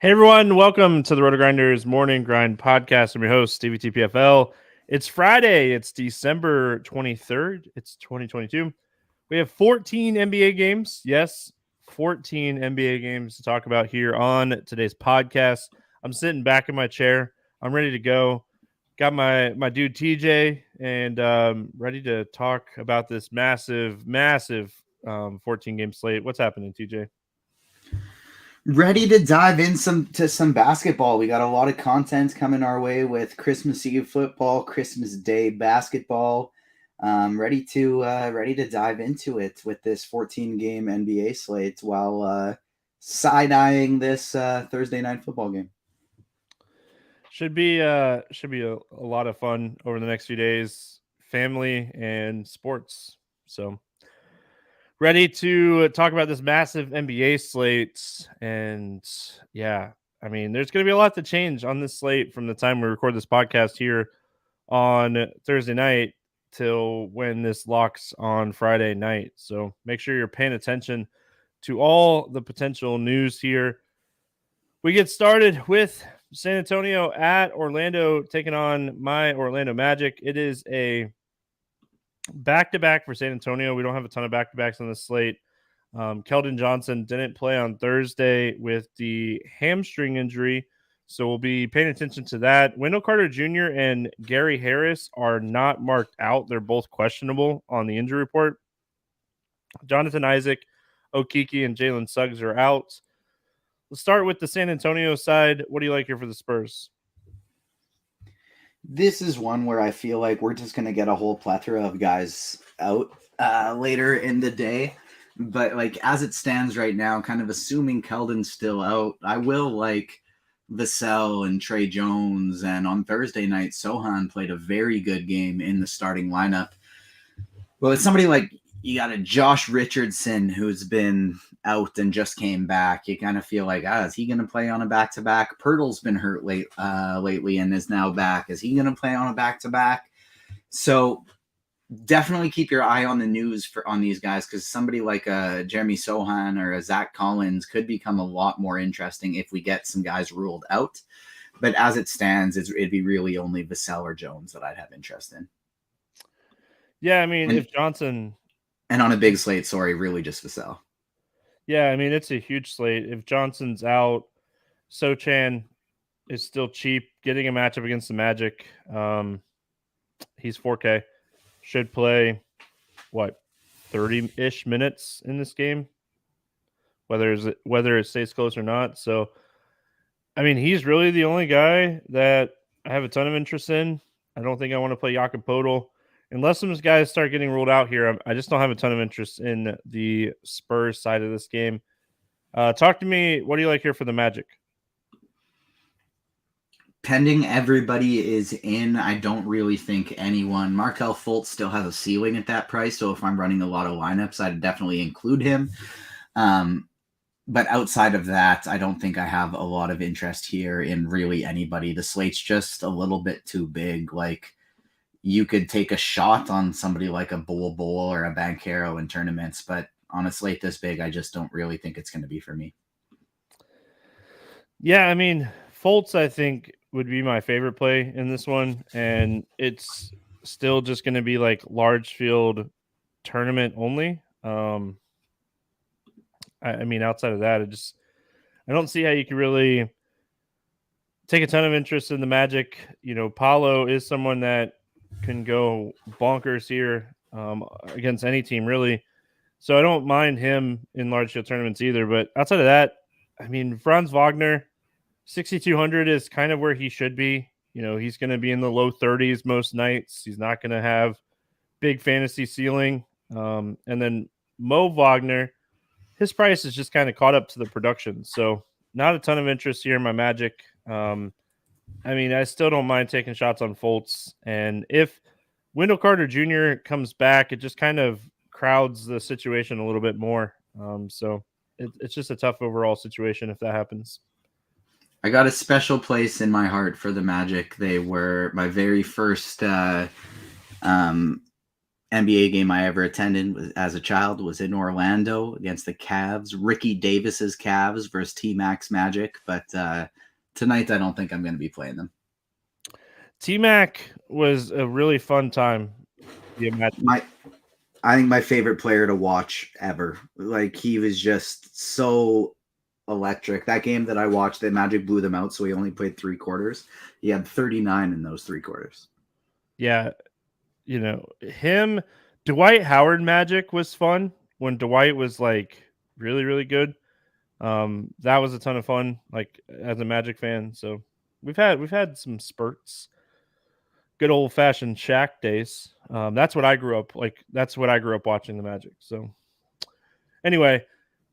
Hey everyone, welcome to the RotoGrinders Morning Grind Podcast. I'm your host, Stevietpfl. It's Friday. It's December 23rd. It's 2022. We have 14 NBA games. Yes, 14 NBA games to talk about here on today's podcast. I'm sitting back in my chair. I'm ready to go. Got my dude TJ and ready to talk about this massive 14 game slate. What's happening, TJ? Ready to dive into some basketball. We got a lot of content coming our way with Christmas Eve football, Christmas Day basketball. Ready to dive into it with this 14 game NBA slate while side eyeing this Thursday night football game. Should be a lot of fun over the next few days, family and sports. So ready to talk about this massive NBA slate. And yeah, I mean, there's going to be a lot to change on this slate from the time we record this podcast here on Thursday night till when this locks on Friday night. So make sure you're paying attention to all the potential news here. We get started with San Antonio at Orlando taking on my Orlando Magic. It is a back-to-back for San Antonio. We don't have a ton of back-to-backs on the slate. Keldon Johnson didn't play on Thursday with the hamstring injury, so we'll be paying attention to that. Wendell Carter Jr. and Gary Harris are not marked out. They're both questionable on the injury report. Jonathan Isaac, Okeke, and Jalen Suggs are out. Let's start with the San Antonio side. What do you like here for the Spurs? This is one where I feel like we're just going to get a whole plethora of guys out later in the day. But like as it stands right now, kind of assuming Keldon's still out, I will like Vassell and Trey Jones. And on Thursday night, Sohan played a very good game in the starting lineup. Well, it's somebody like you got a Josh Richardson who's been out and just came back. You kind of feel like, is he going to play on a back-to-back? Pirtle's been hurt lately and is now back. Is he going to play on a back-to-back? So definitely keep your eye on the news on these guys because somebody like a Jeremy Sohan or a Zach Collins could become a lot more interesting if we get some guys ruled out. But as it stands, it'd be really only Vassell or Jones that I'd have interest in. Yeah, I mean, if Johnson... And on a big slate, really just Vassell. Yeah, I mean, it's a huge slate. If Johnson's out, Sochan is still cheap. Getting a matchup against the Magic, he's 4K. Should play, 30-ish minutes in this game, whether it stays close or not. So, I mean, he's really the only guy that I have a ton of interest in. I don't think I want to play Jakob Poeltl. Unless some guys start getting ruled out here, I just don't have a ton of interest in the Spurs side of this game. Talk to me. What do you like here for the Magic? Pending everybody is in, I don't really think anyone. Markelle Fultz still has a ceiling at that price, so if I'm running a lot of lineups, I'd definitely include him. But outside of that, I don't think I have a lot of interest here in really anybody. The slate's just a little bit too big. Like, you could take a shot on somebody like a Bol or a Banchero in tournaments, but on a slate this big, I just don't really think it's going to be for me. Yeah, I mean, Fultz, I think, would be my favorite play in this one, and it's still just going to be like large field tournament only. I mean, outside of that, I don't see how you can really take a ton of interest in the Magic. You know, Paolo is someone that can go bonkers here against any team, really. So I don't mind him in large field tournaments either. But outside of that, I mean, Franz Wagner, 6,200 is kind of where he should be. You know, he's going to be in the low 30s most nights. He's not going to have big fantasy ceiling. And then Mo Wagner, his price is just kind of caught up to the production. So not a ton of interest here in my Magic. I mean, I still don't mind taking shots on Fultz. And if Wendell Carter Jr. comes back, it just kind of crowds the situation a little bit more. So it's just a tough overall situation if that happens. I got a special place in my heart for the Magic. They were my very first NBA game I ever attended as a child was in Orlando against the Cavs. Ricky Davis's Cavs versus T-Mac's Magic. But tonight, I don't think I'm going to be playing them. T-Mac was a really fun time. I think my favorite player to watch ever. Like, he was just so electric. That game that I watched, the Magic blew them out, so he only played 3 quarters. He had 39 in those 3 quarters. Yeah, him, Dwight Howard Magic was fun when Dwight was like really, really good. That was a ton of fun, like as a Magic fan. So we've had some spurts. Good old fashioned Shaq days. That's what I grew up like. That's what I grew up watching the Magic. So anyway,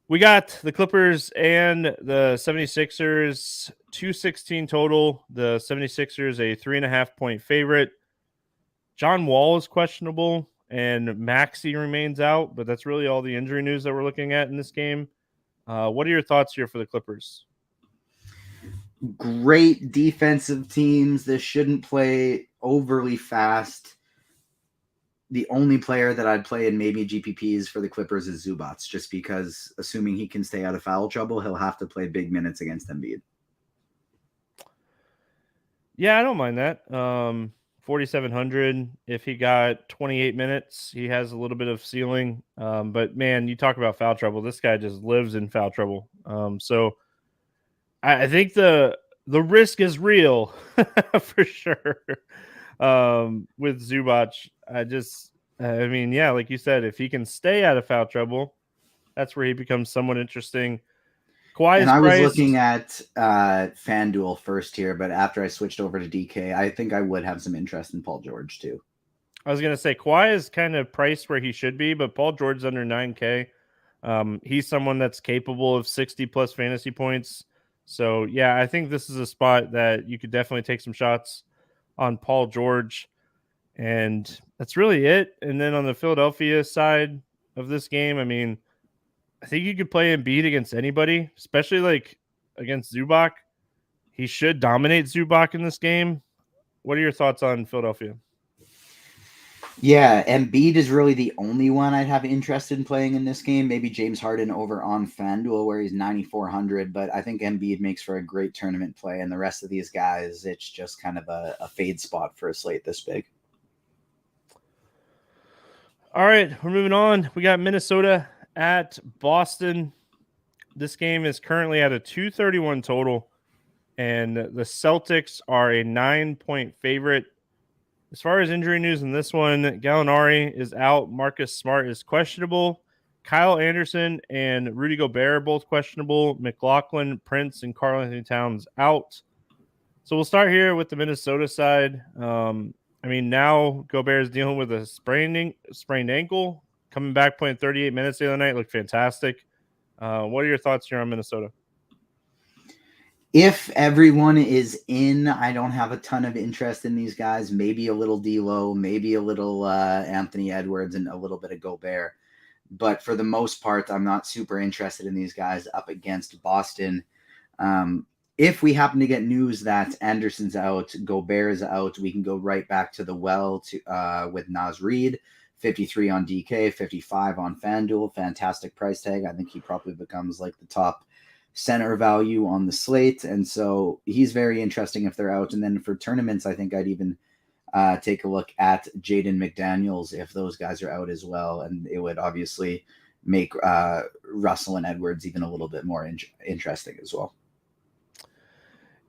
we got the Clippers and the 76ers, 216 total. The 76ers a 3.5-point favorite. John Wall is questionable and Maxey remains out, but that's really all the injury news that we're looking at in this game. What are your thoughts here for the Clippers? Great defensive teams. This shouldn't play overly fast. The only player that I'd play in maybe GPPs for the Clippers is Zubats, just because assuming he can stay out of foul trouble, he'll have to play big minutes against Embiid. Yeah, I don't mind that. 4,700. If he got 28 minutes, he has a little bit of ceiling. But man, you talk about foul trouble. This guy just lives in foul trouble. So I think the risk is real for sure. With Zubac, I mean, yeah, like you said, if he can stay out of foul trouble, that's where he becomes somewhat interesting. Kawhi and I was priced, looking at FanDuel first here, but after I switched over to DK, I think I would have some interest in Paul George too. I was going to say Kawhi is kind of priced where he should be, but Paul George's under 9K. He's someone that's capable of 60 plus fantasy points. So yeah, I think this is a spot that you could definitely take some shots on Paul George. And that's really it. And then on the Philadelphia side of this game, I mean, I think you could play Embiid against anybody, especially like against Zubac. He should dominate Zubac in this game. What are your thoughts on Philadelphia? Yeah, Embiid is really the only one I'd have interest in playing in this game. Maybe James Harden over on FanDuel where he's 9,400, but I think Embiid makes for a great tournament play. And the rest of these guys, it's just kind of a fade spot for a slate this big. All right, we're moving on. We got Minnesota at Boston. This game is currently at a 231 total, and the Celtics are a 9-point favorite. As far as injury news in this one, Gallinari is out. Marcus Smart is questionable. Kyle Anderson and Rudy Gobert are both questionable. McLaughlin, Prince, and Karl-Anthony Towns out. So we'll start here with the Minnesota side. I mean, now Gobert is dealing with a sprained ankle. Coming back, playing 38 minutes the other night, looked fantastic. What are your thoughts here on Minnesota? If everyone is in, I don't have a ton of interest in these guys. Maybe a little D'Lo, maybe a little Anthony Edwards, and a little bit of Gobert. But for the most part, I'm not super interested in these guys up against Boston. If we happen to get news that Anderson's out, Gobert is out, we can go right back to the well with Naz Reid. 53 on DK, 55 on FanDuel. Fantastic price tag. I think he probably becomes like the top center value on the slate. And so he's very interesting if they're out. And then for tournaments, I think I'd even take a look at Jaden McDaniels if those guys are out as well. And it would obviously make Russell and Edwards even a little bit more interesting as well.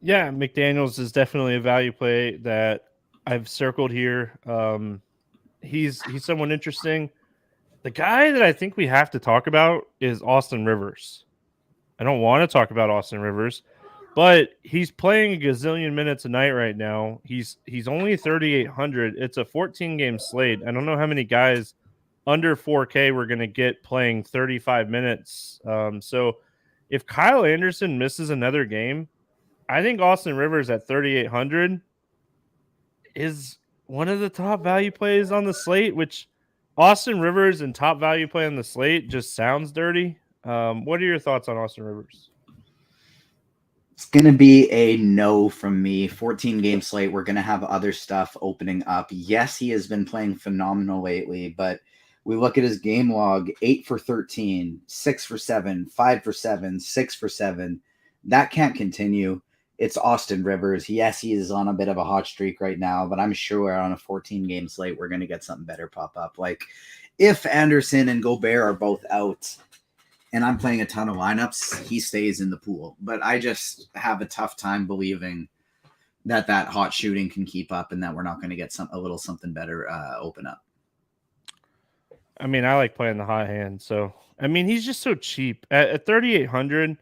Yeah, McDaniels is definitely a value play that I've circled here. He's someone interesting. The guy that I think we have to talk about is Austin Rivers. I don't want to talk about Austin Rivers, but he's playing a gazillion minutes a night right now. He's only 3,800. It's a 14-game slate. I don't know how many guys under 4K we're going to get playing 35 minutes. So if Kyle Anderson misses another game, I think Austin Rivers at 3,800 is one of the top value plays on the slate, which Austin Rivers and top value play on the slate just sounds dirty. What are your thoughts on Austin Rivers? It's going to be a no from me. 14-game slate. We're going to have other stuff opening up. Yes, he has been playing phenomenal lately, but we look at his game log, 8 for 13, 6 for 7, 5 for 7, 6 for 7. That can't continue. It's Austin Rivers. Yes, he is on a bit of a hot streak right now, but I'm sure on a 14-game slate, we're going to get something better pop up. Like if Anderson and Gobert are both out, and I'm playing a ton of lineups, he stays in the pool. But I just have a tough time believing that hot shooting can keep up and that we're not going to get a little something better open up. I mean, I like playing the hot hand. So, I mean, he's just so cheap. At 3,800,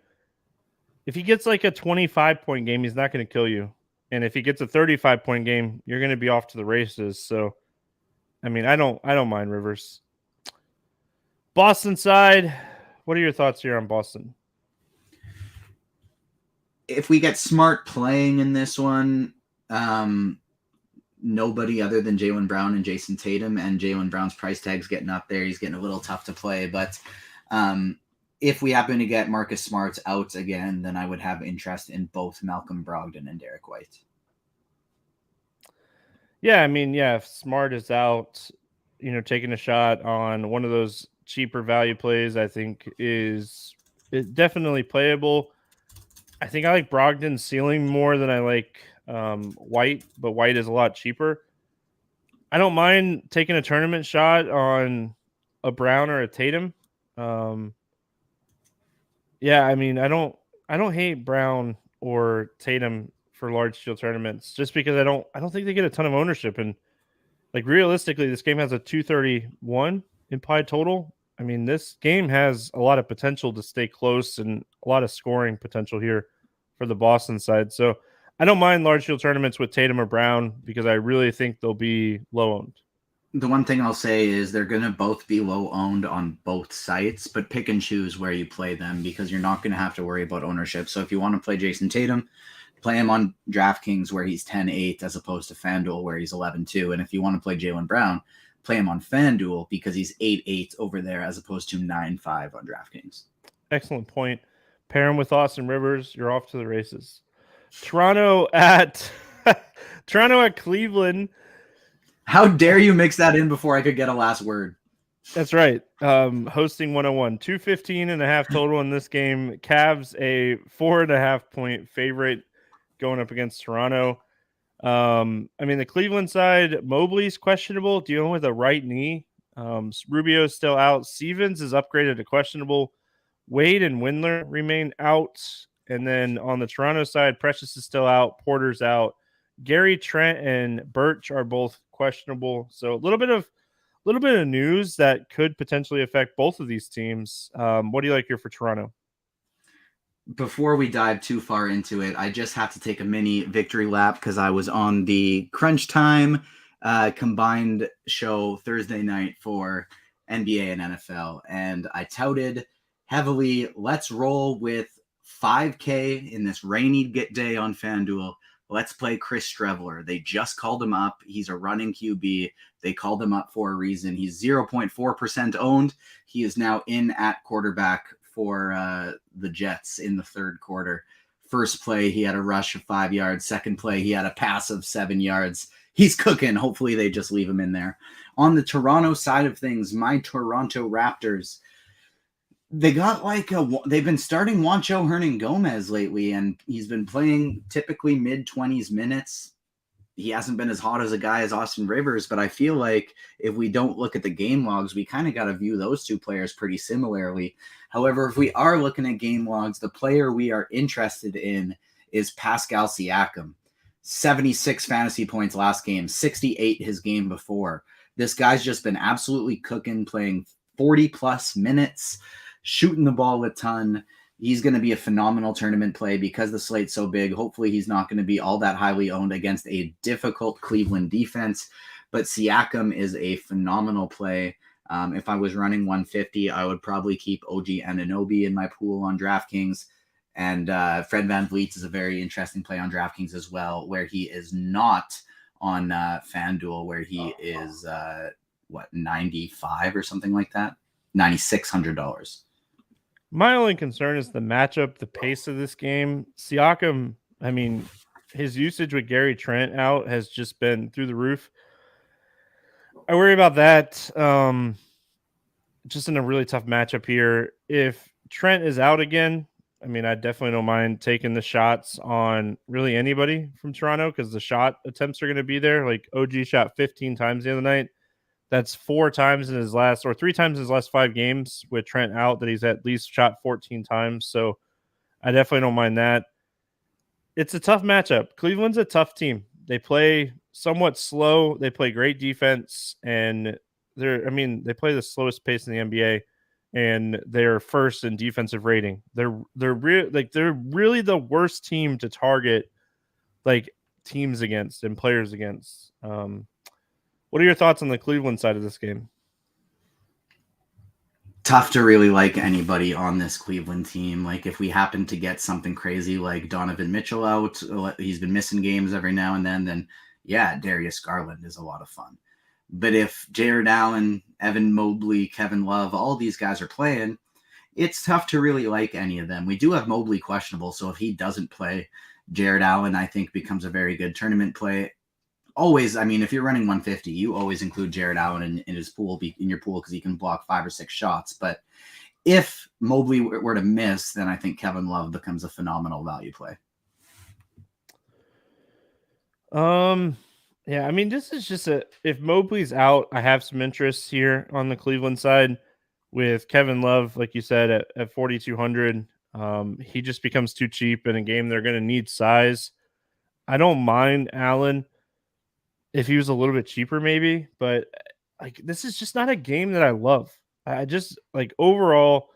if he gets like a 25-point game, he's not going to kill you. And if he gets a 35-point game, you're going to be off to the races. So, I mean, I don't mind Rivers. Boston side, what are your thoughts here on Boston? If we get Smart playing in this one, nobody other than Jaylen Brown and Jason Tatum, and Jaylen Brown's price tag's getting up there. He's getting a little tough to play, but if we happen to get Marcus Smart out again, then I would have interest in both Malcolm Brogdon and Derek White. Yeah, I mean, yeah, if Smart is out, taking a shot on one of those cheaper value plays, I think is definitely playable. I think I like Brogdon's ceiling more than I like White, but White is a lot cheaper. I don't mind taking a tournament shot on a Brown or a Tatum. Yeah, I mean, I don't hate Brown or Tatum for large field tournaments just because I don't think they get a ton of ownership, and like realistically this game has a 231 implied total. I mean, this game has a lot of potential to stay close and a lot of scoring potential here for the Boston side. So I don't mind large field tournaments with Tatum or Brown because I really think they'll be low owned. The one thing I'll say is they're going to both be low owned on both sites, but pick and choose where you play them because you're not going to have to worry about ownership. So if you want to play Jason Tatum, play him on DraftKings where he's 10-8 as opposed to FanDuel where he's 11-2. And if you want to play Jaylen Brown, play him on FanDuel because he's 8-8 over there as opposed to 9-5 on DraftKings. Excellent point. Pair him with Austin Rivers. You're off to the races. Toronto at Cleveland. How dare you mix that in before I could get a last word? That's right. Hosting 101, 215.5 total in this game. Cavs a 4.5 point favorite going up against Toronto. I mean, the Cleveland side, Mobley's questionable, dealing with a right knee. Rubio's still out. Stevens is upgraded to questionable. Wade and Windler remain out. And then on the Toronto side, Precious is still out. Porter's out. Gary Trent and Birch are both questionable. So a little bit of news that could potentially affect both of these teams. What do you like here for Toronto? Before we dive too far into it, I just have to take a mini victory lap because I was on the Crunch Time combined show Thursday night for NBA and NFL, and I touted heavily, let's roll with 5K in this rainy day on FanDuel. Let's play Chris Streveler. They just called him up. He's a running QB. They called him up for a reason. He's 0.4% owned. He is now in at quarterback for the Jets in the third quarter. First play, he had a rush of 5 yards. Second play, he had a pass of 7 yards. He's cooking. Hopefully they just leave him in there. On the Toronto side of things, my Toronto Raptors, they've been starting Juancho Hernan-Gomez lately, and he's been playing typically mid-20s minutes. He hasn't been as hot as a guy as Austin Rivers, but I feel like if we don't look at the game logs, we kind of got to view those two players pretty similarly. However, if we are looking at game logs, the player we are interested in is Pascal Siakam. 76 fantasy points last game, 68 his game before. This guy's just been absolutely cooking, playing 40-plus minutes, shooting the ball a ton. He's going to be a phenomenal tournament play because the slate's so big. Hopefully he's not going to be all that highly owned against a difficult Cleveland defense, but Siakam is a phenomenal play. If I was running 150, I would probably keep OG Anunoby in my pool on DraftKings. And Fred VanVleet is a very interesting play on DraftKings as well, where he is not on FanDuel, where he is, 95 or something like that? $9,600. My only concern is the matchup, the pace of this game. Siakam, I mean, his usage with Gary Trent out has just been through the roof. I worry about that. Just in a really tough matchup here. If Trent is out again, I mean, I definitely don't mind taking the shots on really anybody from Toronto because the shot attempts are going to be there. Like OG shot 15 times the other night. That's 4 times in his last, or 3 times in his last 5 games with Trent out that he's at least shot 14 times. So I definitely don't mind that. It's a tough matchup. Cleveland's a tough team. They play somewhat slow. They play great defense, and they play the slowest pace in the NBA, and they're first in defensive rating. They're really the worst team to target like teams against and players against. What are your thoughts on the Cleveland side of this game? Tough to really like anybody on this Cleveland team. Like if we happen to get something crazy like Donovan Mitchell out, he's been missing games every now and then yeah, Darius Garland is a lot of fun. But if Jared Allen, Evan Mobley, Kevin Love, all these guys are playing, it's tough to really like any of them. We do have Mobley questionable, so if he doesn't play, Jared Allen, I think, becomes a very good tournament play. Always, I mean, if you're running 150, you always include Jared Allen in his pool, in your pool, because he can block 5 or 6 shots. But if Mobley were to miss, then I think Kevin Love becomes a phenomenal value play. Yeah, I mean, this is just if Mobley's out, I have some interest here on the Cleveland side with Kevin Love, like you said, at 4,200. He just becomes too cheap in a game. They're going to need size. I don't mind Allen if he was a little bit cheaper, maybe, but like this is just not a game that I love. I just like overall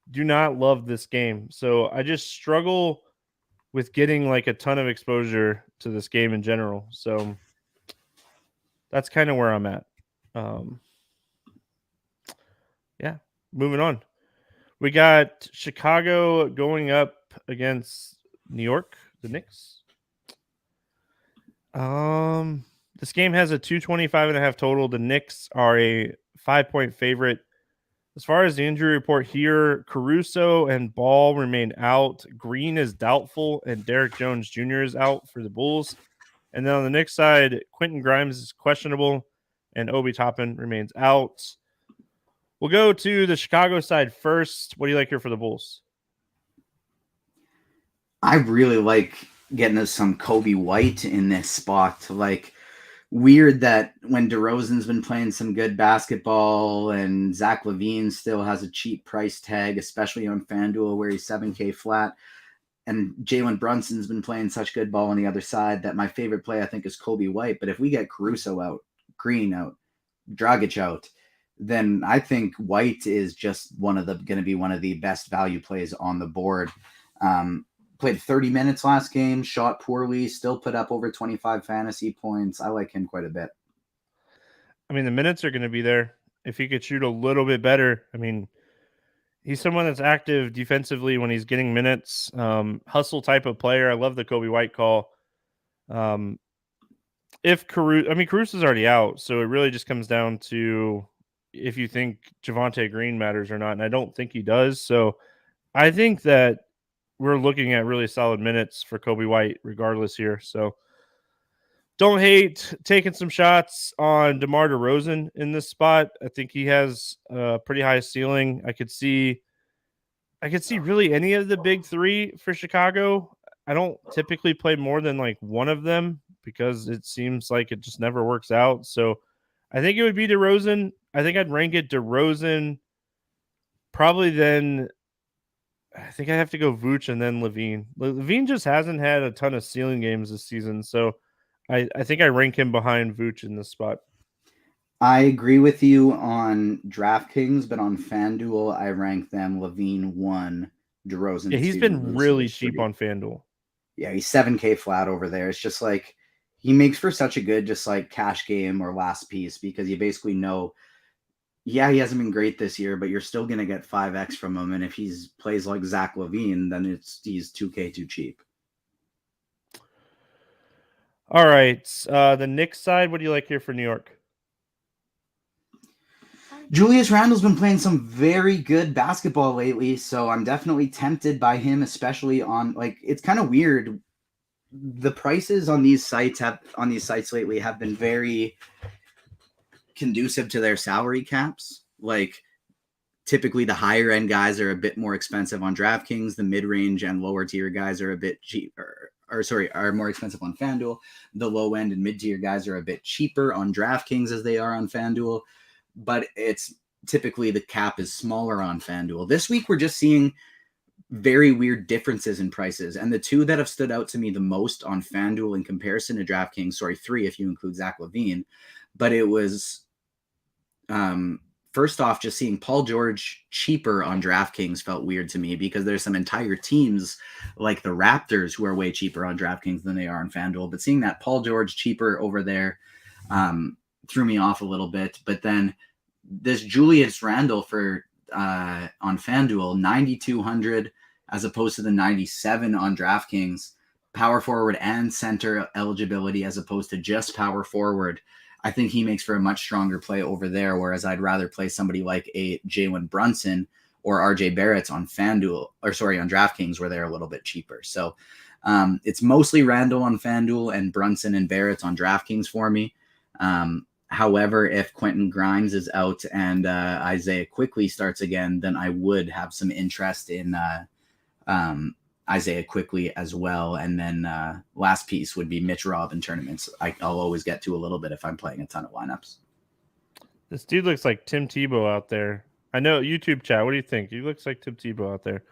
do not love this game. So I just struggle with getting like a ton of exposure to this game in general. So that's kind of where I'm at. Um, yeah, moving on. We got Chicago going up against New York, the Knicks. This game has a 225.5 total. The Knicks are a 5-point favorite. As far as the injury report here, Caruso and Ball remain out. Green is doubtful, and Derek Jones Jr. is out for the Bulls. And then on the Knicks side, Quentin Grimes is questionable, and Obi Toppin remains out. We'll go to the Chicago side first. What do you like here for the Bulls? I really like getting some Kobe White in this spot. Like, weird that when DeRozan's been playing some good basketball and Zach LaVine still has a cheap price tag, especially on FanDuel where he's 7K flat, and Jalen Brunson's been playing such good ball on the other side, that my favorite play I think is Kobe White. But if we get Caruso out, Green out, Dragic out, then I think White is just going to be one of the best value plays on the board. Played 30 minutes last game, shot poorly, still put up over 25 fantasy points. I like him quite a bit. I mean, the minutes are going to be there. If he could shoot a little bit better, I mean, he's someone that's active defensively when he's getting minutes. Hustle type of player. I love the Kobe White call. If Caruso's already out, so it really just comes down to if you think Javonte Green matters or not, and I don't think he does. So I think that we're looking at really solid minutes for Kobe White regardless here. So don't hate taking some shots on DeMar DeRozan in this spot. I think he has a pretty high ceiling. I could see really any of the big 3 for Chicago. I don't typically play more than like one of them because it seems like it just never works out. So I think it would be DeRozan. I think I'd rank it DeRozan, probably then I think I have to go Vooch and then LaVine. LaVine just hasn't had a ton of ceiling games this season, so I think I rank him behind Vooch in this spot. I agree with you on DraftKings, but on FanDuel, I rank them LaVine 1, DeRozan 2. Yeah, he's been really cheap on FanDuel. Yeah, he's 7K flat over there. It's just like he makes for such a good just like cash game or last piece because you basically know, yeah, he hasn't been great this year, but you're still going to get 5x from him. And if he's plays like Zach LaVine, then he's 2K too cheap. All right. The Knicks side, what do you like here for New York? Julius Randle's been playing some very good basketball lately, so I'm definitely tempted by him, especially on like it's kind of weird. The prices on these sites lately have been very conducive to their salary caps. Like typically the higher end guys are a bit more expensive on DraftKings. The mid range and lower tier guys are a bit cheaper, are more expensive on FanDuel. The low end and mid tier guys are a bit cheaper on DraftKings as they are on FanDuel, but it's typically the cap is smaller on FanDuel. This week we're just seeing very weird differences in prices, and the two that have stood out to me the most on FanDuel in comparison to DraftKings, three if you include Zach LaVine, but it was first off, just seeing Paul George cheaper on DraftKings felt weird to me because there's some entire teams like the Raptors who are way cheaper on DraftKings than they are on FanDuel. But seeing that Paul George cheaper over there threw me off a little bit. But then this Julius Randle for on FanDuel, 9,200 as opposed to the 97 on DraftKings. Power forward and center eligibility as opposed to just power forward. I think he makes for a much stronger play over there, whereas I'd rather play somebody like a Jalen Brunson or RJ Barrett on FanDuel, on DraftKings, where they're a little bit cheaper. So it's mostly Randall on FanDuel and Brunson and Barrett on DraftKings for me. However, if Quentin Grimes is out and Isaiah Quickly starts again, then I would have some interest in Isaiah Quickly as well. And then last piece would be Mitch Robb in tournaments. I'll always get to a little bit if I'm playing a ton of lineups. This dude looks like Tim Tebow out there. I know YouTube chat. What do you think? He looks like Tim Tebow out there.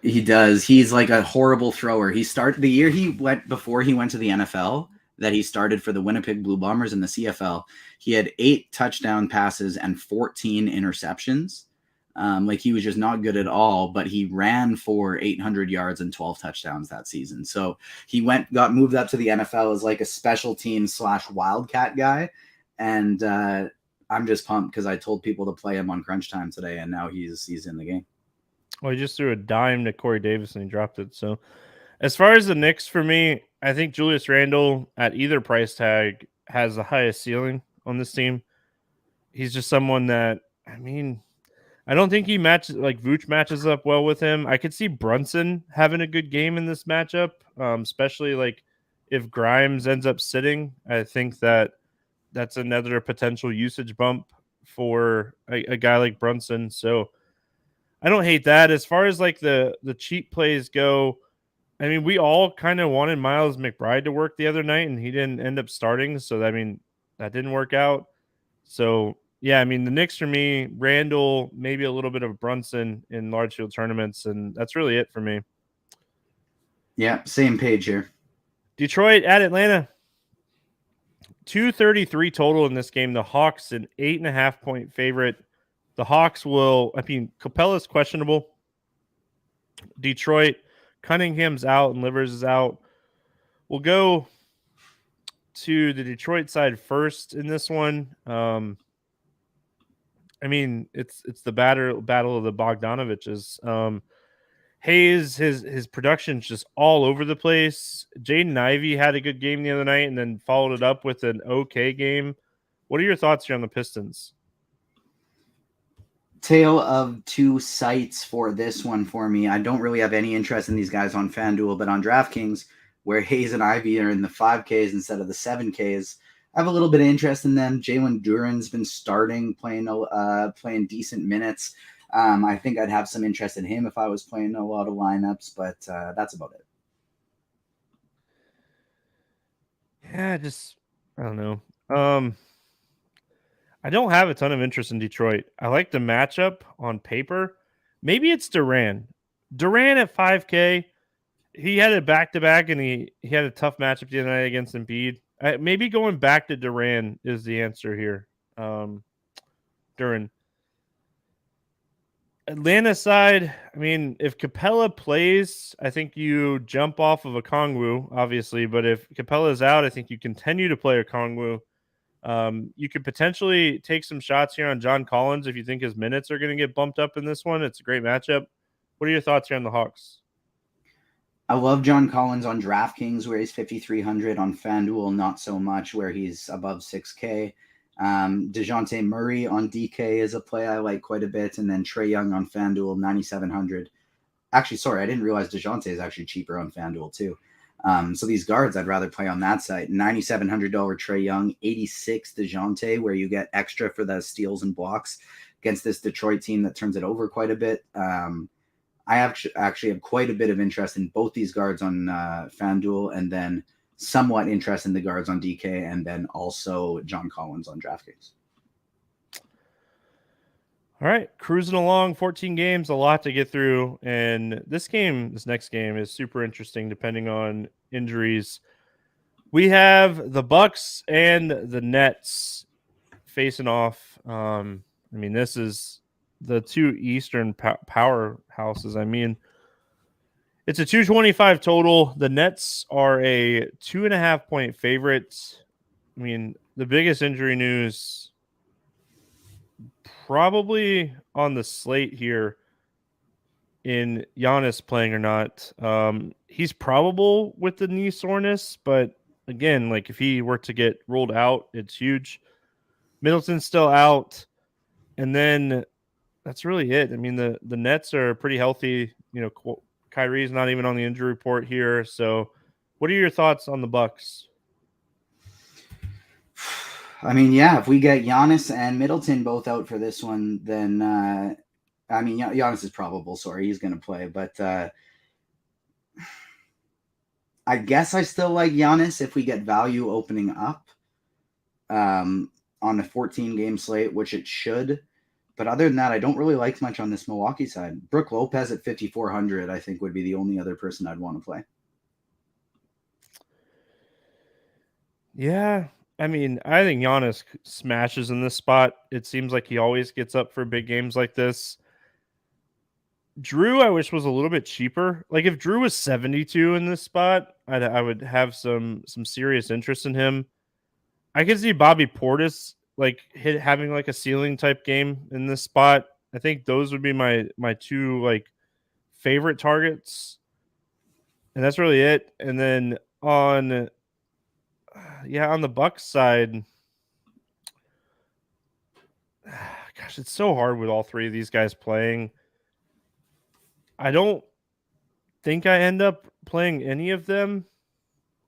He does. He's like a horrible thrower. He started the year before he went to the NFL that he started for the Winnipeg Blue Bombers in the CFL. He had 8 touchdown passes and 14 interceptions. Like he was just not good at all, but he ran for 800 yards and 12 touchdowns that season. So he got moved up to the NFL as like a special team / wildcat guy. And I'm just pumped because I told people to play him on crunch time today, and now he's in the game. Well, he just threw a dime to Corey Davis and he dropped it. So as far as the Knicks for me, I think Julius Randle at either price tag has the highest ceiling on this team. He's just someone that, I don't think he matches like Vooch matches up well with him. I could see Brunson having a good game in this matchup, especially like if Grimes ends up sitting. I think that's another potential usage bump for a guy like Brunson. So I don't hate that. As far as like the cheap plays go, we all kind of wanted Miles McBride to work the other night, and he didn't end up starting. So that didn't work out. So yeah, the Knicks for me, Randall, maybe a little bit of Brunson in large field tournaments, and that's really it for me. Yeah, same page here. Detroit at Atlanta. 233 total in this game. The Hawks an 8.5 point favorite. The Hawks Capella's questionable. Detroit, Cunningham's out and Livers is out. We'll go to the Detroit side first in this one. It's the battle of the Bogdanoviches. Hayes, his production's just all over the place. Jaden Ivey had a good game the other night and then followed it up with an okay game. What are your thoughts here on the Pistons? Tale of two sites for this one for me. I don't really have any interest in these guys on FanDuel, but on DraftKings, where Hayes and Ivey are in the 5Ks instead of the 7Ks, I have a little bit of interest in them. Jalen Duren's been starting, playing decent minutes. I think I'd have some interest in him if I was playing a lot of lineups, but that's about it. Yeah, I don't know. I don't have a ton of interest in Detroit. I like the matchup on paper. Maybe it's Durant. Durant at 5K. He had it back-to-back, and he had a tough matchup the other night against Embiid. Maybe going back to Durant is the answer here. During Atlanta side, if Capella plays, I think you jump off of Okongwu, obviously. But if Capella's out, I think you continue to play Okongwu. You could potentially take some shots here on John Collins if you think his minutes are going to get bumped up in this one. It's a great matchup. What are your thoughts here on the Hawks? I love John Collins on DraftKings where he's 5,300, on FanDuel not so much where he's above 6K. DeJounte Murray on DK is a play I like quite a bit. And then Trae Young on FanDuel, 9,700. Actually, sorry, I didn't realize DeJounte is actually cheaper on FanDuel too. So these guards I'd rather play on that site. $9,700 Trae Young, 86 DeJounte, where you get extra for the steals and blocks against this Detroit team that turns it over quite a bit. I actually have quite a bit of interest in both these guards on FanDuel, and then somewhat interest in the guards on DK, and then also John Collins on DraftKings. All right, cruising along, 14 games, a lot to get through. And this next game is super interesting depending on injuries. We have the Bucks and the Nets facing off. This is the two Eastern powerhouses. It's a 225 total. The Nets are a 2.5 point favorite. The biggest injury news probably on the slate here in Giannis playing or not. He's probable with the knee soreness, but again, like if he were to get ruled out, it's huge. Middleton's still out, and then that's really it. The Nets are pretty healthy. Kyrie's not even on the injury report here. So, what are your thoughts on the Bucks? If we get Giannis and Middleton both out for this one, then Giannis is probable. Sorry, he's going to play, but I guess I still like Giannis if we get value opening up on a 14-game slate, which it should. But other than that, I don't really like much on this Milwaukee side. Brook Lopez at 5,400, I think, would be the only other person I'd want to play. Yeah, I think Giannis smashes in this spot. It seems like he always gets up for big games like this. Drew, I wish was a little bit cheaper. Like if Drew was 72 in this spot, I would have some serious interest in him. I could see Bobby Portis having like a ceiling type game in this spot. I think those would be my two favorite targets, and that's really it. And then on the Bucks side, gosh, it's so hard with all three of these guys playing. I don't think I end up playing any of them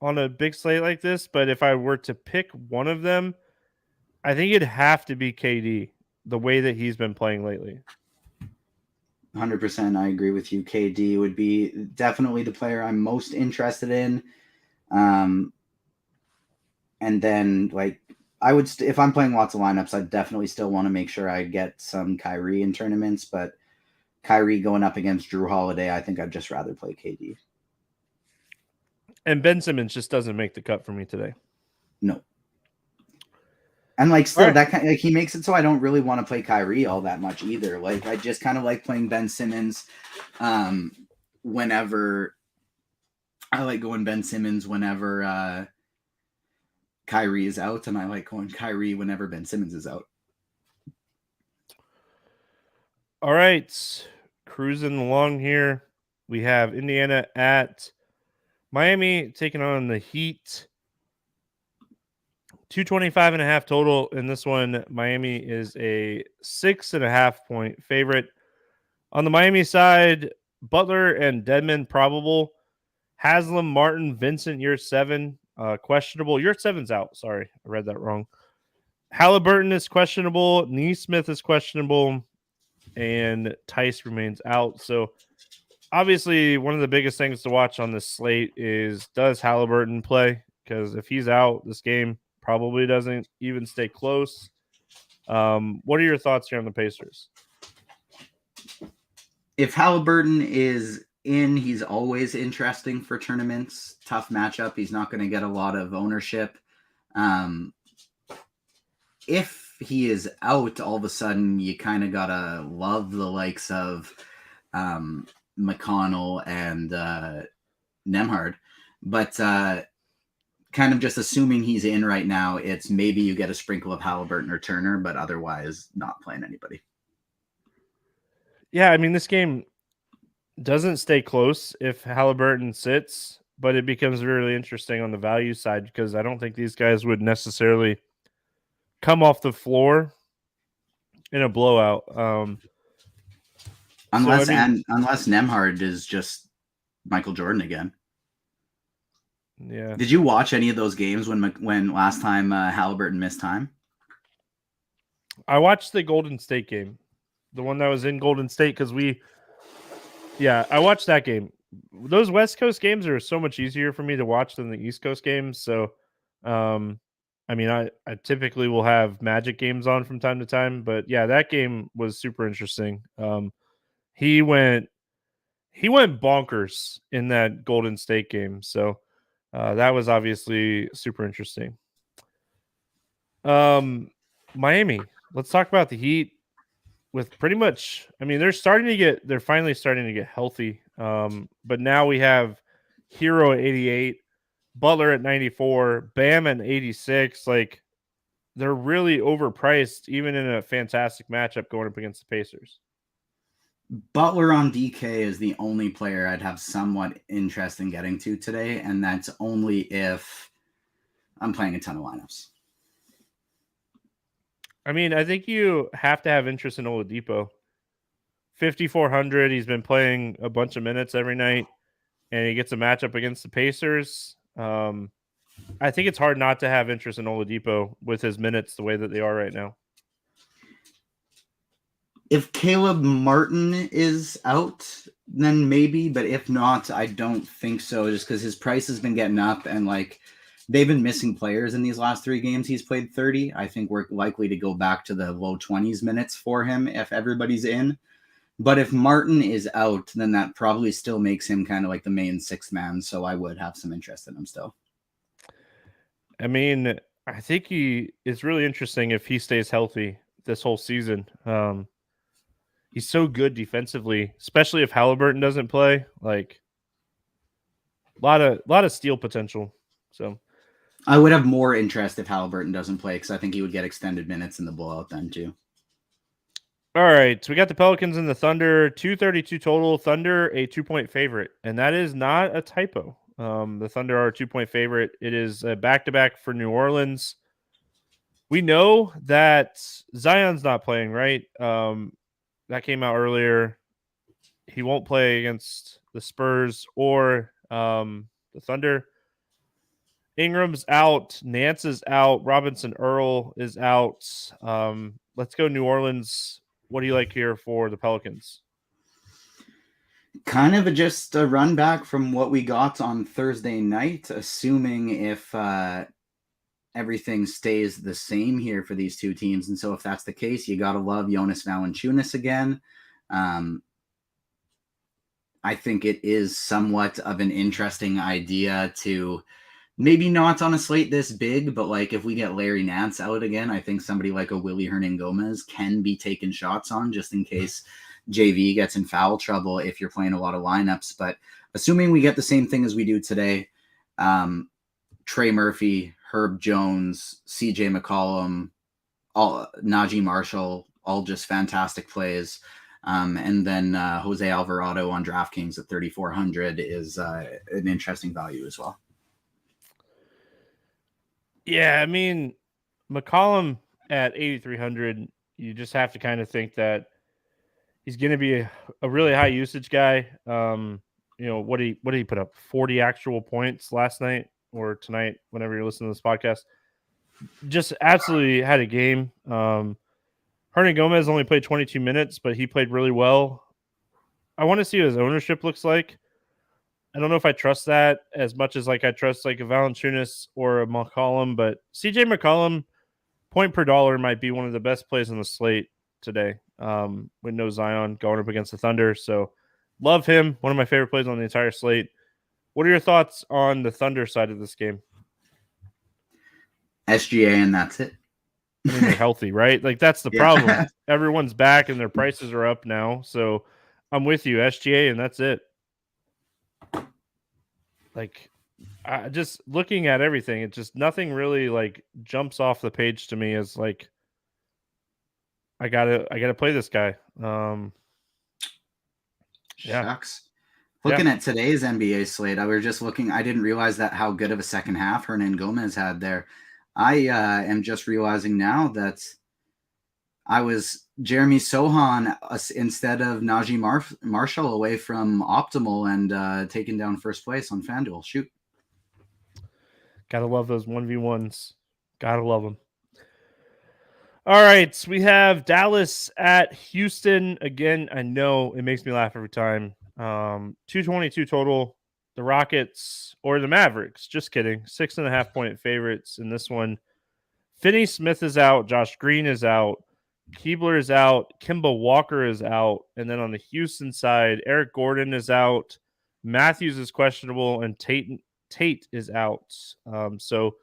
on a big slate like this, but if I were to pick one of them, I think it'd have to be KD, the way that he's been playing lately. 100%, I agree with you. KD would be definitely the player I'm most interested in. And then, I would, if I'm playing lots of lineups, I'd definitely still want to make sure I get some Kyrie in tournaments. But Kyrie going up against Drew Holiday, I think I'd just rather play KD. And Ben Simmons just doesn't make the cut for me today. No. And still that kind he makes it so I don't really want to play Kyrie all that much either. I just kind of like playing Ben Simmons whenever I like going Ben Simmons whenever Kyrie is out, and I like going Kyrie whenever Ben Simmons is out. All right. Cruising along here. We have Indiana at Miami taking on the Heat. 225.5 total in this one. Miami is a 6.5 point favorite. On the Miami side, Butler and Dedmon probable. Haslam, Martin, Vincent, year 7 questionable. Year 7's out. Sorry, I read that wrong. Halliburton is questionable. Neesmith is questionable. And Tice remains out. So obviously one of the biggest things to watch on this slate is, does Halliburton play? Because if he's out, this game probably doesn't even stay close. What are your thoughts here on the Pacers? If Halliburton is in, he's always interesting for tournaments. Tough matchup. He's not going to get a lot of ownership. If he is out, all of a sudden you kind of got to love the likes of McConnell and Nembhard. But kind of just assuming he's in right now, it's maybe you get a sprinkle of Halliburton or Turner, but otherwise not playing anybody. Yeah, this game doesn't stay close if Halliburton sits, but it becomes really interesting on the value side because I don't think these guys would necessarily come off the floor in a blowout. Unless I mean, unless Nemhard is just Michael Jordan again. yeah. Did you watch any of those games when last time Halliburton missed time? I watched the Golden State game, the one that was in Golden State, because I watched that game. Those West Coast games are so much easier for me to watch than the East Coast games. So, I mean, I typically will have Magic games on from time to time, but yeah, that game was super interesting. He went bonkers in that Golden State game. So that was obviously super interesting. Miami. Let's talk about the Heat. With pretty much, I mean, they're finally starting to get healthy. But now we have Hero at 88, Butler at 94, Bam at 86. Like, they're really overpriced, even in a fantastic matchup going up against the Pacers. Butler on DK is the only player I'd have somewhat interest in getting to today, and that's only if I'm playing a ton of lineups. I mean, I think you have to have interest in Oladipo. 5,400. He's been playing a bunch of minutes every night, and he gets a matchup against the Pacers. I think it's hard not to have interest in Oladipo with his minutes the way that they are right now. If Caleb Martin is out, then maybe, but if not, I don't think so, just because his price has been getting up, and like they've been missing players in these last 3 games. He's played 30. I think we're likely to go back to the low 20s minutes for him if everybody's in. But if Martin is out, then that probably still makes him kind of like the main 6th man, so I would have some interest in him still. I mean, I think he is really interesting if he stays healthy this whole season. He's so good defensively, especially if Halliburton doesn't play. Like, a lot of steal potential. So I would have more interest if Halliburton doesn't play, because I think he would get extended minutes in the blowout then too. all right, so we got the Pelicans and the Thunder, 232 total. Thunder a 2-point favorite, and that is not a typo. The Thunder are a 2-point favorite. It is a back-to-back for New Orleans. We know that Zion's not playing, right? That came out earlier. He won't play against the Spurs or the Thunder. Ingram's out. Nance is out. Robinson Earl is out. Let's go New Orleans. What do you like here for the Pelicans? Kind of just a run back from what we got on Thursday night, assuming if everything stays the same here for these two teams. And so if that's the case, you got to love Jonas Valanciunas again. I think it is somewhat of an interesting idea to maybe not on a slate this big, but like if we get Larry Nance out again, I think somebody like a Willie Hernangomez can be taken shots on just in case JV gets in foul trouble if you're playing a lot of lineups. But assuming we get the same thing as we do today, Trey Murphy, Herb Jones, CJ McCollum, Najee Marshall, all just fantastic plays. And then Jose Alvarado on DraftKings at 3,400 is an interesting value as well. Yeah, I mean, McCollum at 8,300, you just have to kind of think that he's going to be a really high usage guy. What did he put up? 40 actual points last night or tonight, whenever you're listening to this podcast. Just absolutely had a game. Hernangomez only played 22 minutes, but he played really well. I want to see what his ownership looks like. I don't know if I trust that as much as like I trust like a Valanciunas or a McCollum, but CJ McCollum, point per dollar, might be one of the best plays on the slate today. With no Zion going up against the Thunder, so love him. One of my favorite plays on the entire slate. What are your thoughts on the Thunder side of this game? SGA and that's it. I mean, they're healthy, right? Like that's the problem. Everyone's back and their prices are up now. So I'm with you, SGA, and that's it. Like, just looking at everything, it just nothing really like jumps off the page to me as like I gotta play this guy. Shucks. Looking at today's NBA slate, I was just looking. I didn't realize that how good of a second half Hernangomez had there. I am just realizing now that I was Jeremy Sohan instead of Najee Marshall away from optimal and taking down first place on FanDuel. Shoot. Gotta love those 1v1s. Gotta love them. All right, we have Dallas at Houston. Again, I know it makes me laugh every time. 222 total. The Rockets or the Mavericks. Just kidding. 6.5-point favorites in this one. Finney Smith is out. Josh Green is out. Keebler is out. Kemba Walker is out. And then on the Houston side, Eric Gordon is out. Matthews is questionable. And Tate is out. So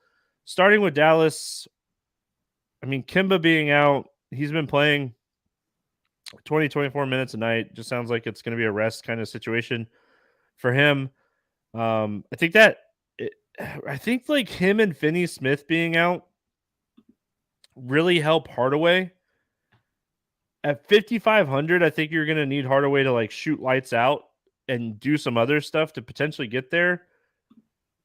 starting with Dallas, I mean, Kemba being out, he's been playing 20, 24 minutes a night. Just sounds like it's going to be a rest kind of situation for him. I think like him and Finney Smith being out really help Hardaway. At 5,500, I think you're going to need Hardaway to like shoot lights out and do some other stuff to potentially get there.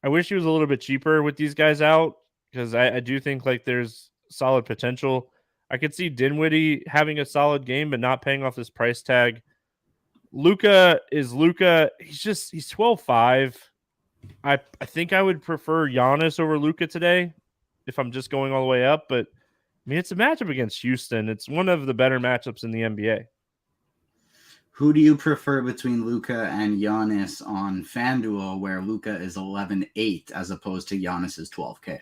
I wish he was a little bit cheaper with these guys out because I do think like there's solid potential. I could see Dinwiddie having a solid game, but not paying off this price tag. Luka is Luka. He's 12.5. I think I would prefer Giannis over Luka today if I'm just going all the way up. But I mean, it's a matchup against Houston. It's one of the better matchups in the NBA. Who do you prefer between Luka and Giannis on FanDuel, where Luka is 11.8 as opposed to Giannis's 12K?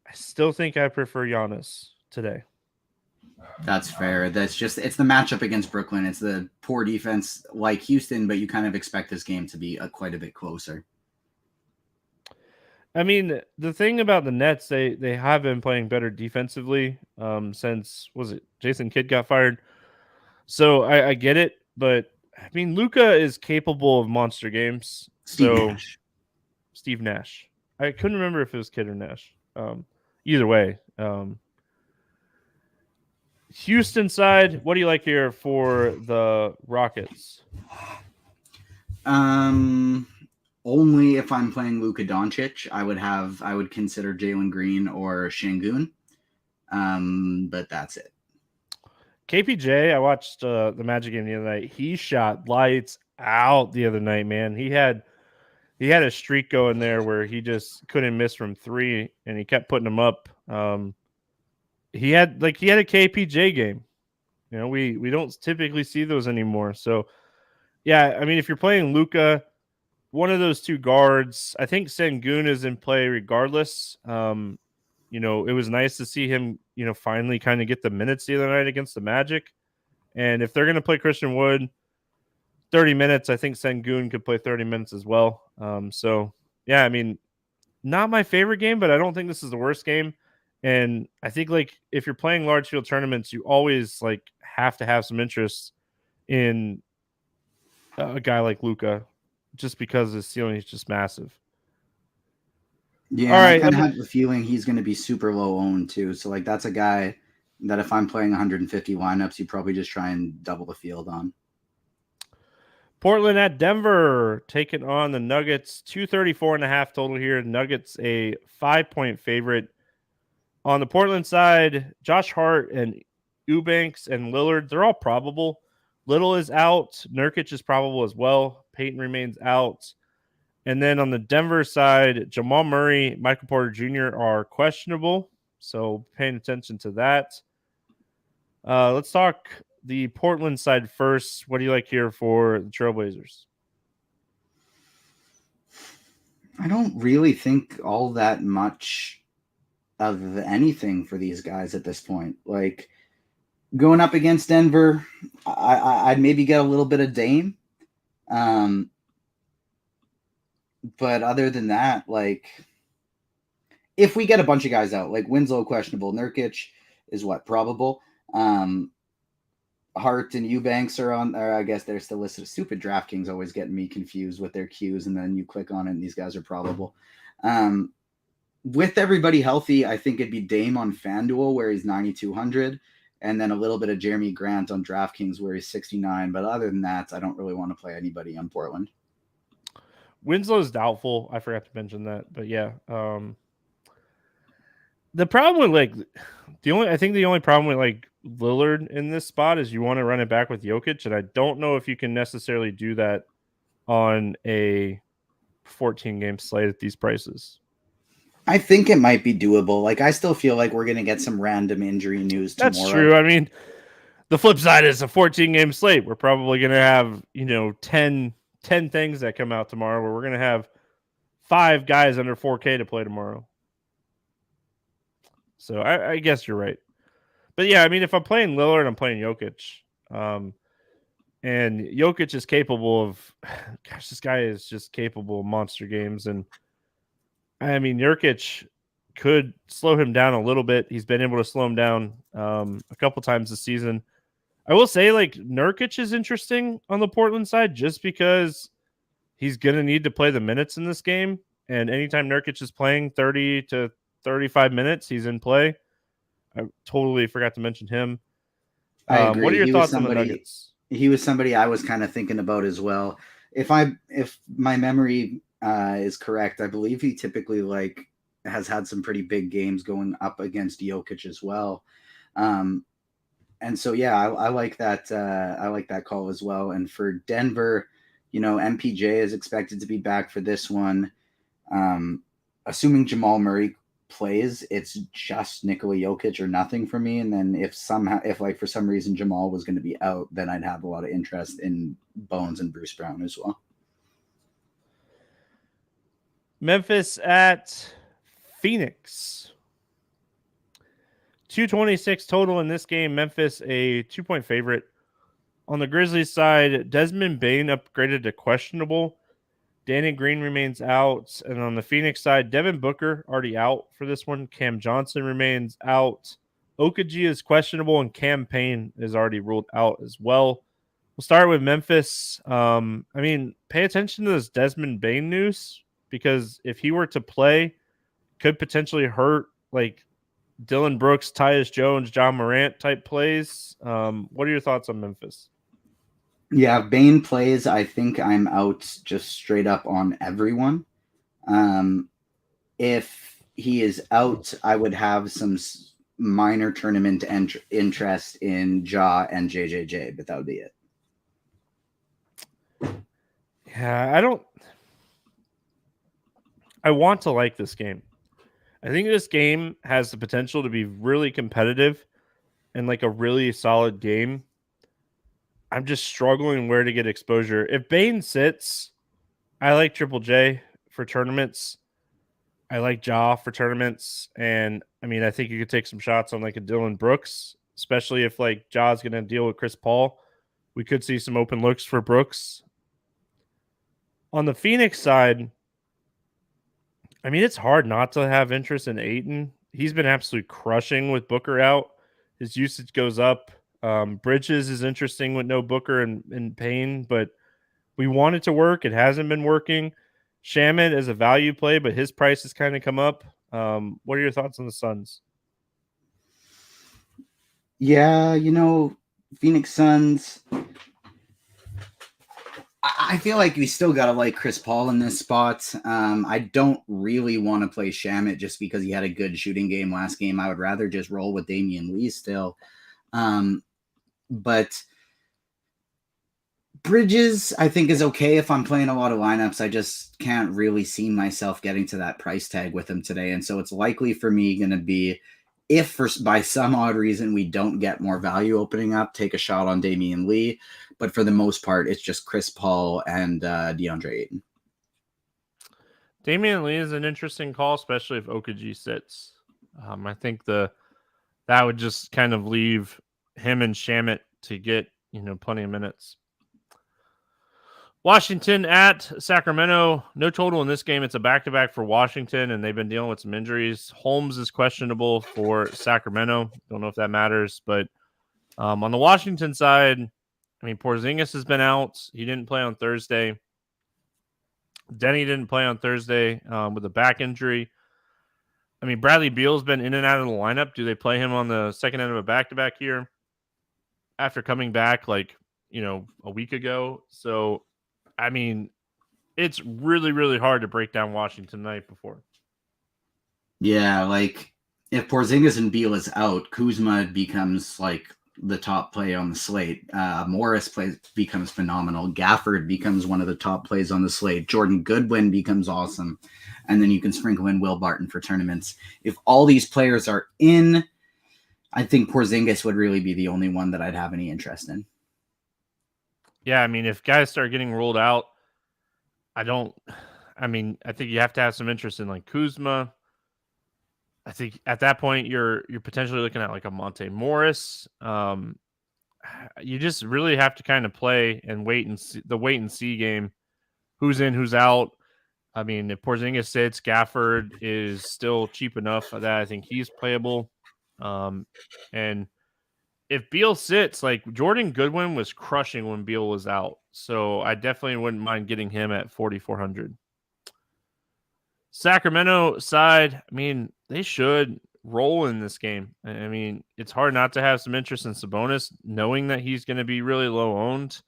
I still think I prefer Giannis today. That's fair. It's the matchup against Brooklyn. It's the poor defense like Houston, but you kind of expect this game to be quite a bit closer. I mean, the thing about the Nets, they have been playing better defensively since, was it Jason Kidd got fired? So I get it, but I mean, Luka is capable of monster games. Steve Nash. I couldn't remember if it was Kidd or Nash. Either way. Houston side, what do you like here for the Rockets? Only if I'm playing Luka Doncic, I would consider Jalen Green or Şengün. But that's it. KPJ, I watched the Magic game the other night. He shot lights out the other night, man. He had a streak going there where he just couldn't miss from three, and he kept putting them up. He had a KPJ game. You know, we don't typically see those anymore. So, yeah, I mean, if you're playing Luka, one of those two guards, I think Şengün is in play regardless. You know, it was nice to see him, you know, finally kind of get the minutes the other night against the Magic. And if they're going to play Christian Wood 30 minutes, I think Şengün could play 30 minutes as well. So, yeah, I mean, not my favorite game, but I don't think this is the worst game. And I think, like, if you're playing large field tournaments, you always, like, have to have some interest in a guy like Luka just because his ceiling is just massive. Yeah, all right, I kind of have the feeling he's going to be super low owned too. So, like, that's a guy that if I'm playing 150 lineups, you probably just try and double the field on. Portland at Denver taking on the Nuggets. 234.5 total here. Nuggets a 5-point favorite. On the Portland side, Josh Hart and Eubanks and Lillard, they're all probable. Little is out. Nurkic is probable as well. Peyton remains out. And then on the Denver side, Jamal Murray, Michael Porter Jr. are questionable. So paying attention to that. Let's talk the Portland side first. What do you like here for the Trailblazers? I don't really think all that much of anything for these guys at this point. Like, going up against Denver, I'd maybe get a little bit of Dame. But other than that, like, if we get a bunch of guys out, like Winslow questionable, Nurkic is probable. Hart and Eubanks are on, or I guess they're still listed. Stupid DraftKings always getting me confused with their queues, and then you click on it and these guys are probable. With everybody healthy, I think it'd be Dame on FanDuel where he's 9,200, and then a little bit of Jeremy Grant on DraftKings where he's 69. But other than that, I don't really want to play anybody on Portland. Winslow's doubtful. I forgot to mention that, but yeah. The problem with the only problem with like Lillard in this spot is you want to run it back with Jokic, and I don't know if you can necessarily do that on a 14 game slate at these prices. I think it might be doable. Like, I still feel like we're going to get some random injury news That's tomorrow. true. I mean, the flip side is a 14 game slate. We're probably going to have, 10 things that come out tomorrow where we're going to have 5 guys under 4K to play tomorrow. So I guess you're right. But yeah, I mean, if I'm playing Lillard, I'm playing Jokic. And Jokic is capable of, gosh, this guy is just capable of monster games. And I mean, Jokic could slow him down a little bit. He's been able to slow him down a couple times this season. I will say, like, Nurkic is interesting on the Portland side just because he's going to need to play the minutes in this game. And anytime Nurkic is playing 30 to 35 minutes, he's in play. I totally forgot to mention him. I What are agree. your thoughts on the Nuggets? He was somebody I was kind of thinking about as well. If my memory is correct, I believe he typically has had some pretty big games going up against Jokic as well. And so yeah, I like that. I like that call as well. And for Denver, MPJ is expected to be back for this one. Assuming Jamal Murray plays, it's just Nikola Jokic or nothing for me. And then if for some reason Jamal was going to be out, then I'd have a lot of interest in Bones and Bruce Brown as well. Memphis at Phoenix. 226 total in this game. Memphis a 2-point favorite. On the Grizzlies side, Desmond Bane upgraded to questionable. Danny Green remains out. And on the Phoenix side, Devin Booker already out for this one. Cam Johnson remains out. Okaji is questionable, and Cam Payne is already ruled out as well. We'll start with Memphis. I mean, pay attention to this Desmond Bane news, because if he were to play, could potentially hurt like Dylan Brooks, Tyus Jones, John Morant type plays. What are your thoughts on Memphis? Yeah, if Bane plays, I think I'm out just straight up on everyone. If he is out, I would have some minor tournament interest in Ja and JJJ, but that would be it. Yeah, I want to like this game. I think this game has the potential to be really competitive and like a really solid game. I'm just struggling where to get exposure. If Bane sits, I like Triple J for tournaments. I like Ja for tournaments. And I mean, I think you could take some shots on like a Dylan Brooks, especially if like Ja's going to deal with Chris Paul. We could see some open looks for Brooks. On the Phoenix side, I mean, it's hard not to have interest in Ayton. He's been absolutely crushing with Booker out. His usage goes up. Bridges is interesting with no Booker and Payne, but we want it to work. It hasn't been working. Shaman is a value play, but his price has kind of come up. What are your thoughts on the Suns? Yeah, Phoenix Suns. I feel like we still got to like Chris Paul in this spot. I don't really want to play Shamit just because he had a good shooting game last game. I would rather just roll with Damian Lee still. But Bridges, I think, is okay if I'm playing a lot of lineups. I just can't really see myself getting to that price tag with him today. And so it's likely for me going to be, if by some odd reason we don't get more value opening up, take a shot on Damian Lee. But for the most part, it's just Chris Paul and DeAndre Ayton. Damian Lee is an interesting call, especially if Okaji sits. I think that would just kind of leave him and Shamit to get plenty of minutes. Washington at Sacramento. No total in this game. It's a back-to-back for Washington, and they've been dealing with some injuries. Holmes is questionable for Sacramento. Don't know if that matters, but on the Washington side, I mean, Porzingis has been out. He didn't play on Thursday. Denny didn't play on Thursday with a back injury. I mean, Bradley Beal's been in and out of the lineup. Do they play him on the second end of a back-to-back here after coming back a week ago? So, I mean, it's really, really hard to break down Washington the night before. Yeah, if Porzingis and Beal is out, Kuzma becomes like the top play on the slate. Morris becomes phenomenal. Gafford becomes one of the top plays on the slate. Jordan Goodwin becomes awesome. And then you can sprinkle in Will Barton for tournaments. If all these players are in, I think Porzingis would really be the only one that I'd have any interest in. Yeah, I mean, if guys start getting ruled out, I think you have to have some interest in like Kuzma. I think at that point you're potentially looking at like a Monte Morris. You just really have to kind of play and wait and see game. Who's in, who's out. I mean, if Porzingis sits, Gafford is still cheap enough that I think he's playable. And if Beal sits, like Jordan Goodwin was crushing when Beal was out. So I definitely wouldn't mind getting him at 4,400. Sacramento side, I mean, they should roll in this game. I mean, it's hard not to have some interest in Sabonis, knowing that he's going to be really low owned.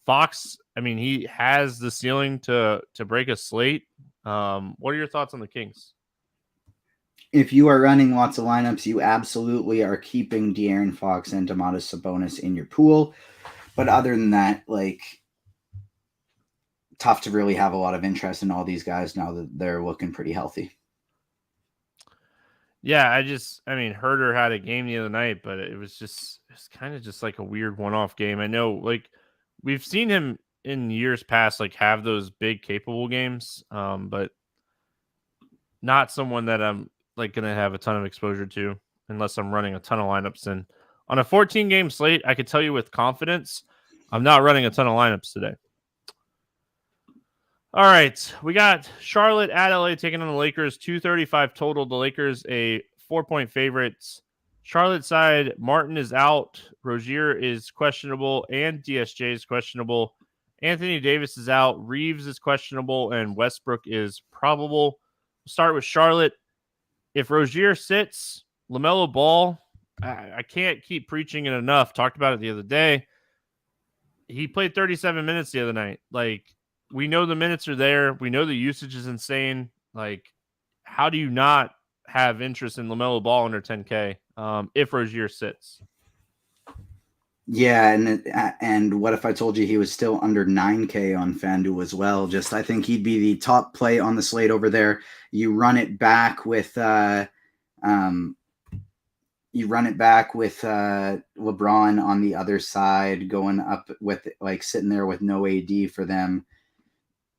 Fox, I mean, he has the ceiling to break a slate. What are your thoughts on the Kings? If you are running lots of lineups, you absolutely are keeping De'Aaron Fox and Domantas Sabonis in your pool. But other than that, like, tough to really have a lot of interest in all these guys now that they're looking pretty healthy. Yeah, I mean, Herder had a game the other night, but it's kind of just like a weird one-off game. I know, like, we've seen him in years past, like, have those big capable games, but not someone that I'm like going to have a ton of exposure to unless I'm running a ton of lineups. And on a 14 game slate, I could tell you with confidence, I'm not running a ton of lineups today. All right, we got Charlotte at LA taking on the Lakers, 235 total. The Lakers a 4-point favorites. Charlotte side, Martin is out, Rozier is questionable, and DSJ is questionable. Anthony Davis is out, Reeves is questionable, and Westbrook is probable. We'll start with Charlotte. If Rozier sits, LaMelo Ball, I can't keep preaching it enough. Talked about it the other day. He played 37 minutes the other night. Like, we know the minutes are there. We know the usage is insane. Like, how do you not have interest in LaMelo Ball under 10K if Rozier sits? Yeah, and what if I told you he was still under 9K on FanDuel as well? Just I think he'd be the top play on the slate over there. You run it back with LeBron on the other side, going up with like sitting there with no AD for them.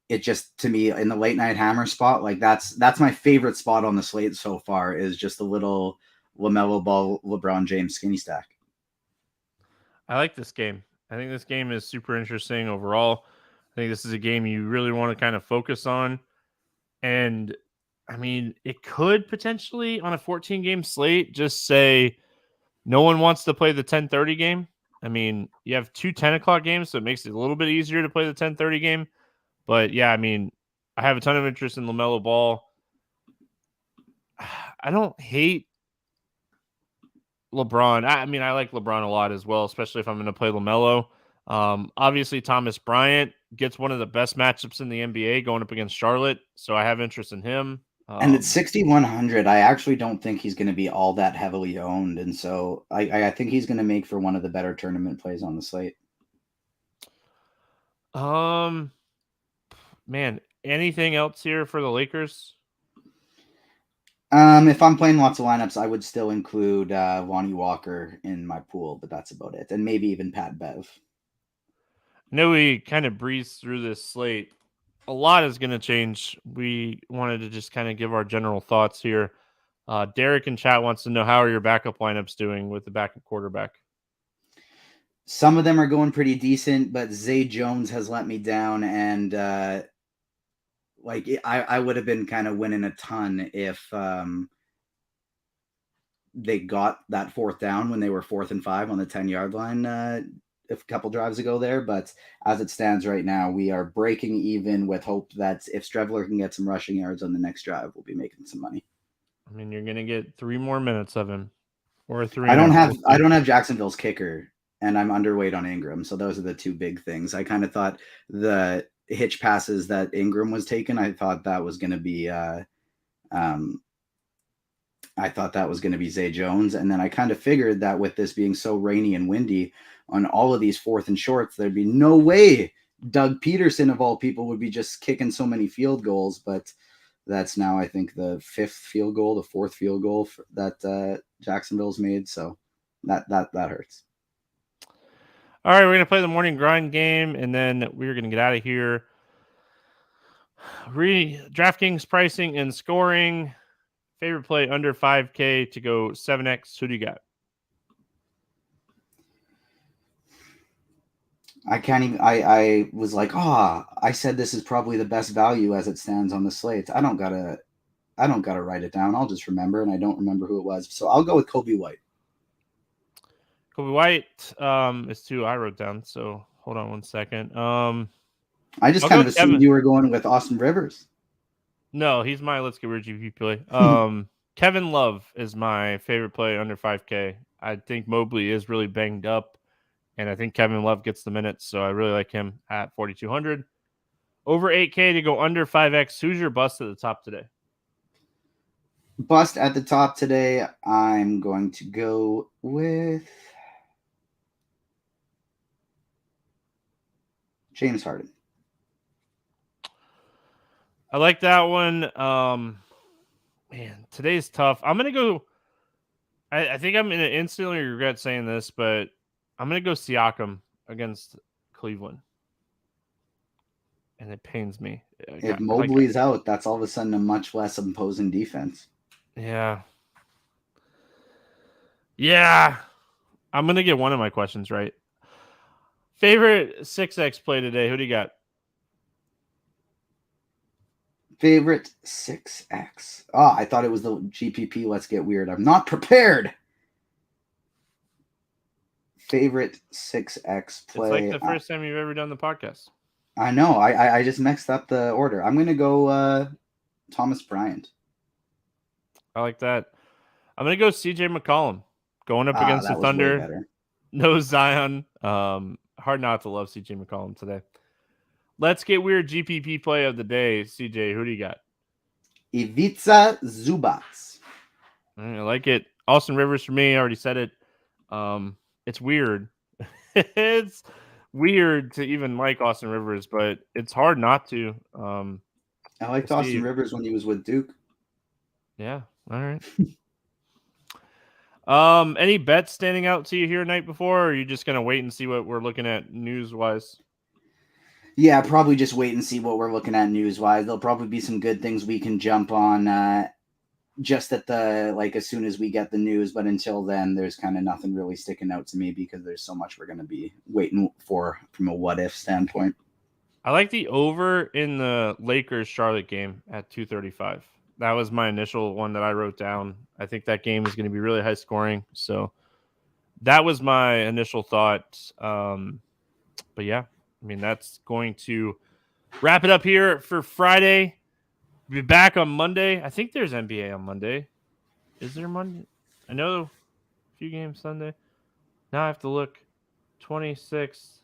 It just, to me, in the late night hammer spot, like that's my favorite spot on the slate so far, is just a little LaMelo Ball, LeBron James skinny stack. I like this game. I think this game is super interesting overall. I think this is a game you really want to kind of focus on. And I mean, it could potentially on a 14 game slate just say no one wants to play the 10:30 game. I mean, you have two 10 o'clock games, so it makes it a little bit easier to play the 10:30 game. But yeah, I mean, I have a ton of interest in LaMelo Ball. I don't hate LeBron. I mean, I like LeBron a lot as well, especially if I'm going to play LaMelo. Obviously, Thomas Bryant gets one of the best matchups in the NBA going up against Charlotte, so I have interest in him. And at 6,100, I actually don't think he's going to be all that heavily owned, and so I think he's going to make for one of the better tournament plays on the slate. Man, anything else here for the Lakers? If I'm playing lots of lineups, I would still include Lonnie Walker in my pool, but that's about it, and maybe even Pat Bev. I know we kind of breezed through this slate. A lot is going to change. We wanted to just kind of give our general thoughts here. Derek in chat wants to know, how are your backup lineups doing with the backup quarterback? Some of them are going pretty decent, but Zay Jones has let me down, and I would have been kind of winning a ton if they got that fourth down when they were 4th and 5 on the 10-yard line a couple drives ago there. But as it stands right now, we are breaking even with hope that if Strevler can get some rushing yards on the next drive, we'll be making some money. I mean, you're going to get 3 more minutes of him, or 3. I don't have Jacksonville's kicker, and I'm underweight on Ingram. So those are the two big things. I kind of thought the hitch passes that Ingram was taking, I thought that was going to be I thought that was going to be Zay Jones. And then I kind of figured that with this being so rainy and windy on all of these fourth and shorts, there'd be no way Doug Peterson, of all people, would be just kicking so many field goals. But that's now, I think, the fourth field goal that Jacksonville's made. So that hurts. All right, we're going to play the morning grind game, and then we're going to get out of here. DraftKings pricing and scoring. Favorite play under 5K to go 7X. Who do you got? I can't even. I was like, I said this is probably the best value as it stands on the slate. I don't gotta write it down. I'll just remember, and I don't remember who it was. So I'll go with Kobe White. Kobe White is two I wrote down. So hold on one second. I just kind of assumed you were going with Austin Rivers. No, he's my let's get weird GP play. Kevin Love is my favorite play under 5K. I think Mobley is really banged up, and I think Kevin Love gets the minutes, so I really like him at 4,200. Over 8K to go under 5X. Who's your bust at the top today? Bust at the top today, I'm going to go with James Harden. I like that one. Man, today's tough. I'm going to go. I think I'm going to instantly regret saying this, but I'm going to go Siakam against Cleveland. And it pains me. If Mobley's out, that's all of a sudden a much less imposing defense. Yeah. Yeah. I'm going to get one of my questions right. Favorite 6X play today? Who do you got? Favorite 6X. Oh, I thought it was the GPP. Let's get weird. I'm not prepared. Favorite 6X play. It's like the first time you've ever done the podcast. I know. I just mixed up the order. I'm going to go Thomas Bryant. I like that. I'm going to go CJ McCollum going up against the Thunder. No Zion. Hard not to love CJ McCollum today. Let's get weird GPP play of the day. CJ, who do you got? Ivica Zubac. I like it. Austin Rivers for me. I already said it. It's weird. It's weird to even like Austin Rivers, but it's hard not to. I liked Austin Rivers when he was with Duke. Yeah. All right. Any bets standing out to you here night before, or are you just gonna wait and see what we're looking at news wise? Yeah, probably just wait and see what we're looking at news wise. There'll probably be some good things we can jump on just at as soon as we get the news. But until then, there's kind of nothing really sticking out to me because there's so much we're going to be waiting for from a what if standpoint. I like the over in the Lakers Charlotte game at 235. That was my initial one that I wrote down. I think that game is going to be really high scoring. So that was my initial thought. But yeah, I mean, that's going to wrap it up here for Friday. We'll be back on Monday. I think there's NBA on Monday. Is there Monday? I know a few games Sunday. Now I have to look. 26.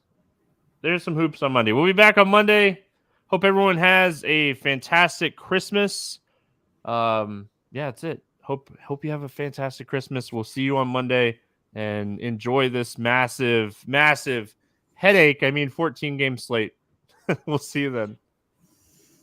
There's some hoops on Monday. We'll be back on Monday. Hope everyone has a fantastic Christmas. Yeah, that's it. Hope you have a fantastic Christmas. We'll see you on Monday and enjoy this massive headache. 14 game slate. We'll see you then.